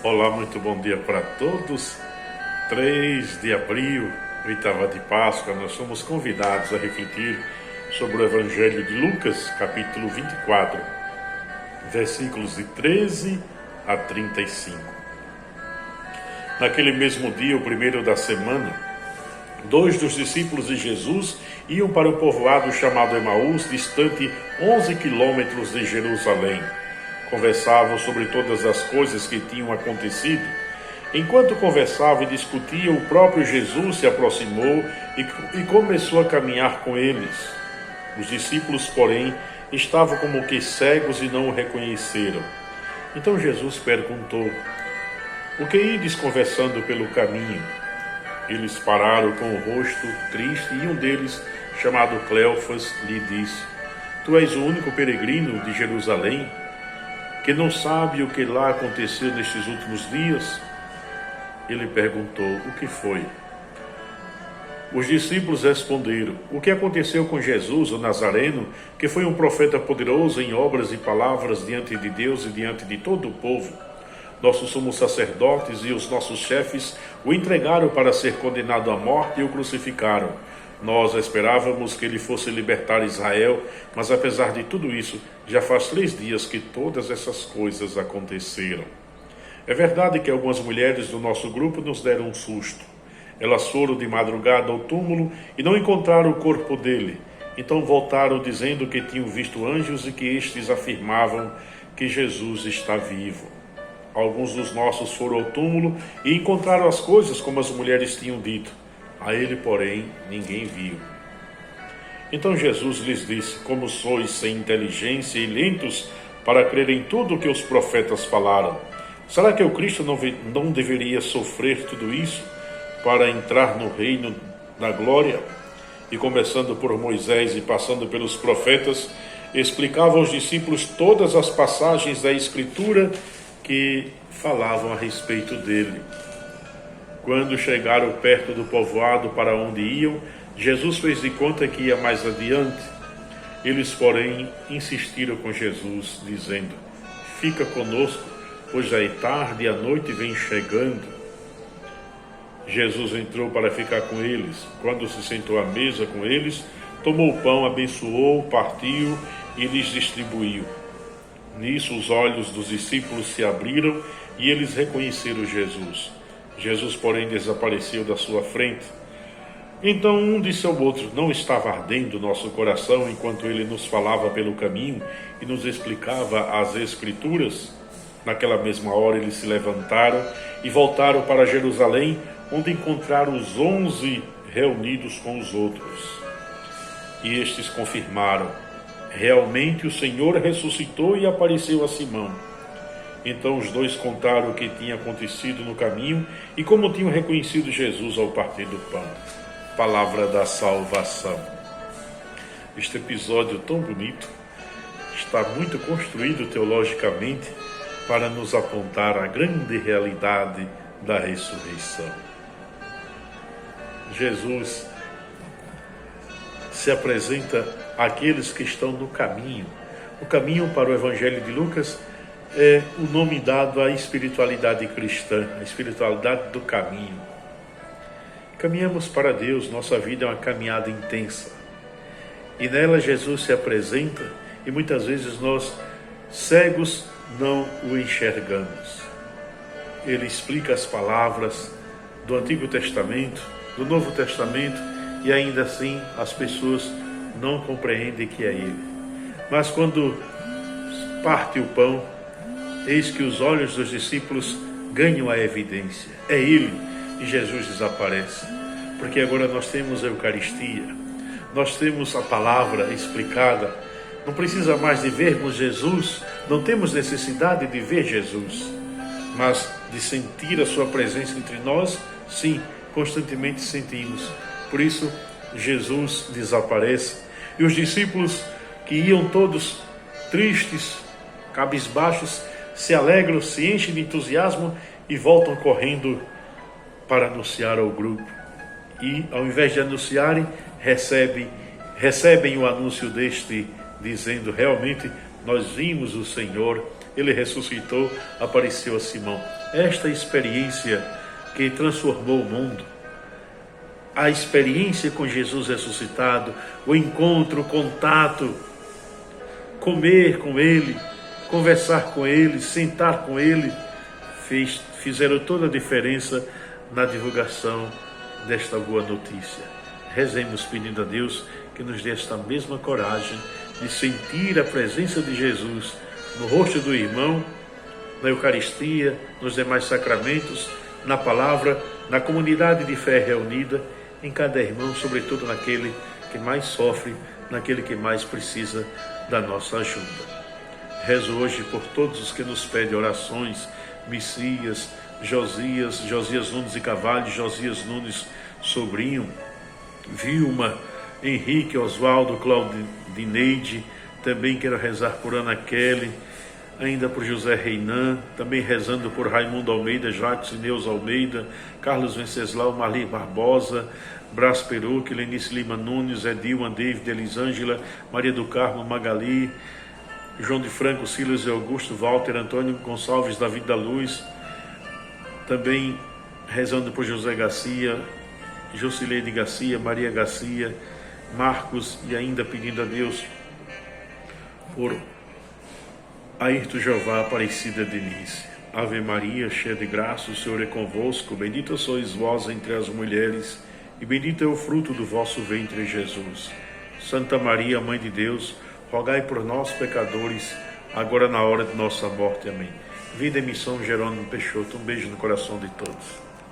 Olá, muito bom dia para todos. 3 de abril, oitava de Páscoa, nós somos convidados a refletir sobre o Evangelho de Lucas, capítulo 24, versículos de 13 a 35. Naquele mesmo dia, o primeiro da semana, 2 dos discípulos de Jesus iam para o povoado chamado Emaús, distante 11 quilômetros de Jerusalém. Conversavam sobre todas as coisas que tinham acontecido. Enquanto conversavam e discutiam, o próprio Jesus se aproximou e começou a caminhar com eles. Os discípulos, porém, estavam como que cegos e não o reconheceram. Então Jesus perguntou: "O que ides conversando pelo caminho?" Eles pararam com o rosto triste e um deles, chamado Cleofas, lhe disse: "Tu és o único peregrino de Jerusalém que não sabe o que lá aconteceu nestes últimos dias?" Ele perguntou: "O que foi?" Os discípulos responderam: "O que aconteceu com Jesus, o Nazareno, que foi um profeta poderoso em obras e palavras diante de Deus e diante de todo o povo. Nossos sumos sacerdotes e os nossos chefes o entregaram para ser condenado à morte e o crucificaram. Nós esperávamos que ele fosse libertar Israel, mas apesar de tudo isso, já faz 3 dias que todas essas coisas aconteceram. É verdade que algumas mulheres do nosso grupo nos deram um susto. Elas foram de madrugada ao túmulo e não encontraram o corpo dele. Então voltaram dizendo que tinham visto anjos e que estes afirmavam que Jesus está vivo. Alguns dos nossos foram ao túmulo e encontraram as coisas como as mulheres tinham dito. A ele, porém, ninguém viu." Então Jesus lhes disse: "Como sois sem inteligência e lentos para crer em tudo o que os profetas falaram? Será que o Cristo não deveria sofrer tudo isso para entrar no reino da glória?" E começando por Moisés e passando pelos profetas, explicava aos discípulos todas as passagens da Escritura que falavam a respeito dele. Quando chegaram perto do povoado para onde iam, Jesus fez de conta que ia mais adiante. Eles, porém, insistiram com Jesus, dizendo: "Fica conosco, pois já é tarde e a noite vem chegando." Jesus entrou para ficar com eles. Quando se sentou à mesa com eles, tomou o pão, abençoou, partiu e lhes distribuiu. Nisso os olhos dos discípulos se abriram e eles reconheceram Jesus. Jesus, porém, desapareceu da sua frente. Então um disse ao outro: "Não estava ardendo nosso coração enquanto ele nos falava pelo caminho e nos explicava as Escrituras?" Naquela mesma hora eles se levantaram e voltaram para Jerusalém, onde encontraram os 11 reunidos com os outros. E estes confirmaram: "Realmente o Senhor ressuscitou e apareceu a Simão." Então os dois contaram o que tinha acontecido no caminho e como tinham reconhecido Jesus ao partir do pão. Palavra da salvação. Este episódio tão bonito está muito construído teologicamente para nos apontar a grande realidade da ressurreição. Jesus se apresenta àqueles que estão no caminho. O caminho para o Evangelho de Lucas é o nome dado à espiritualidade cristã, a espiritualidade do caminho. Caminhamos para Deus, nossa vida é uma caminhada intensa. E nela Jesus se apresenta e muitas vezes nós, cegos, não o enxergamos. Ele explica as palavras do Antigo Testamento, do Novo Testamento, e ainda assim as pessoas não compreendem que é Ele. Mas quando parte o pão, eis que os olhos dos discípulos ganham a evidência. É Ele, e Jesus desaparece. Porque agora nós temos a Eucaristia, nós temos a palavra explicada. Não precisa mais de vermos Jesus, não temos necessidade de ver Jesus, mas de sentir a sua presença entre nós, sim, constantemente sentimos. Por isso, Jesus desaparece. E os discípulos que iam todos tristes, cabisbaixos, se alegram, se enchem de entusiasmo e voltam correndo para anunciar ao grupo. E, ao invés de anunciarem, recebem o anúncio deste, dizendo: "Realmente nós vimos o Senhor ele ressuscitou, apareceu a Simão. Esta experiência que transformou o mundo, a experiência com Jesus ressuscitado, o encontro, o contato, comer com ele, conversar com ele, sentar com ele, fizeram toda a diferença na divulgação desta boa notícia. Rezemos pedindo a Deus que nos dê esta mesma coragem de sentir a presença de Jesus no rosto do irmão, na Eucaristia, nos demais sacramentos, na palavra, na comunidade de fé reunida, em cada irmão, sobretudo naquele que mais sofre, naquele que mais precisa da nossa ajuda. Rezo hoje por todos os que nos pedem orações: Messias, Josias Nunes e Cavalho, Josias Nunes Sobrinho, Vilma, Henrique, Oswaldo, Claudineide. Também quero rezar por Ana Kelly, ainda por José Reinan, também rezando por Raimundo Almeida, Jacques e Neuza Almeida, Carlos Venceslau, Marli Barbosa, Brás Peruque, Lenice Lima Nunes, Edilma, David, Elisângela, Maria do Carmo, Magali, João de Franco, Silas e Augusto, Walter, Antônio Gonçalves, David da Luz, também rezando por José Garcia, Josileide Garcia, Maria Garcia, Marcos, e ainda pedindo a Deus por Ayrton Jeová, Aparecida Denise. Ave Maria, cheia de graça, o Senhor é convosco, bendita sois vós entre as mulheres, e bendito é o fruto do vosso ventre, Jesus. Santa Maria, Mãe de Deus, rogai por nós, pecadores, agora na hora de nossa morte. Amém. Vida em missão, Jerônimo Peixoto. Um beijo no coração de todos.